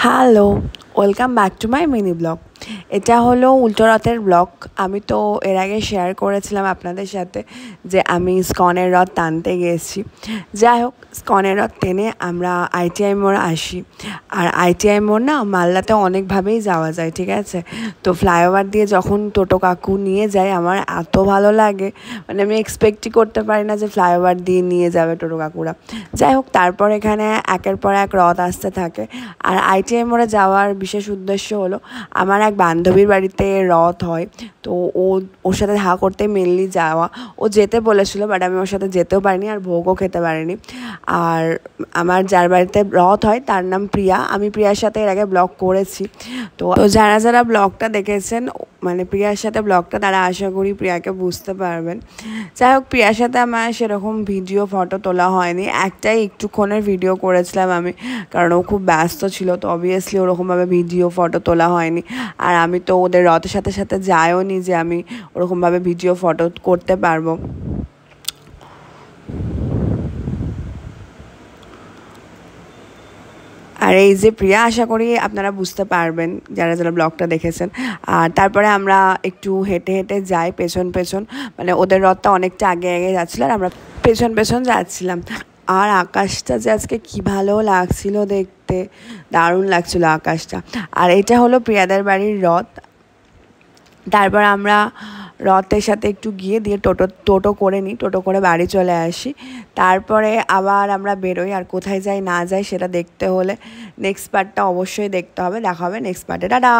Hello, welcome back to my mini blog. এটা হলো উল্টো রথের ব্লগ। আমি তো এর আগে শেয়ার করেছিলাম আপনাদের সাথে যে আমি স্কনের রথ টানতে গিয়েছি। যাই হোক, স্কনের রথ টেনে আমরা আইটিআই মোড় আসি। আর আইটিআই মোড় না মালদাতে অনেকভাবেই যাওয়া যায়, ঠিক আছে। তো ফ্লাইওভার দিয়ে যখন টোটো কাকু নিয়ে যায় আমার এত ভালো লাগে, মানে আমি এক্সপেক্টই করতে পারি না যে ফ্লাইওভার দিয়ে নিয়ে যাবে টোটো কাকুরা। যাই হোক, তারপর এখানে একের পর এক রথ আসতে থাকে। আর আইটিআই মোড়ে যাওয়ার বিশেষ উদ্দেশ্য হলো আমার এক বান্ধবীর বাড়িতে রথ হয়, তো ওর সাথে দেখা করতে মেনলি যাওয়া। ও যেতে বলেছিল, বাট আমি ওর সাথে যেতেও পারিনি আর ভোগও খেতে পারিনি। আর আমার যার বাড়িতে রথ হয় তার নাম প্রিয়া। আমি প্রিয়ার সাথে এর আগে ব্লগ করেছি। তো যারা যারা ব্লগটা দেখেছেন, মানে প্রিয়ার সাথে ব্লগটা, তারা আশা করি প্রিয়াকে বুঝতে পারবেন। যাই হোক, প্রিয়ার সাথে আমার সেরকম ভিডিও ফটো তোলা হয়নি, একটাই একটুক্ষণের ভিডিও করেছিলাম আমি, কারণ ও খুব ব্যস্ত ছিল। তো অবভিয়াসলি ওরকমভাবে ভিডিও ফটো তোলা হয়নি। আর আমি তো ওদের রথের সাথে সাথে যাইও নি যে আমি ওরকমভাবে ভিডিও ফটো করতে পারবো। আর এই যে প্রিয়া, আশা করি আপনারা বুঝতে পারবেন যারা যারা ব্লগটা দেখেছেন। আর তারপরে আমরা একটু হেঁটে হেঁটে যাই পেছন পেছন, মানে ওদের রথটা অনেকটা আগে আগে যাচ্ছিলো আর আমরা পেছন পেছন যাচ্ছিলাম। আর আকাশটা যে আজকে কী ভালো লাগছিল দেখতে, দারুণ লাগছিল আকাশটা। আর এটা হলো প্রিয়াদের বাড়ির রথ। তারপর আমরা রথের সাথে একটু গিয়ে দিয়ে টোটো করে নিই, টোটো করে বাড়ি চলে আসি। তারপরে আবার আমরা বেরোই। আর কোথায় যাই না যাই সেটা দেখতে হলে নেক্সট পার্টটা অবশ্যই দেখতে হবে। দেখা হবে নেক্সট পার্টে। টাটা।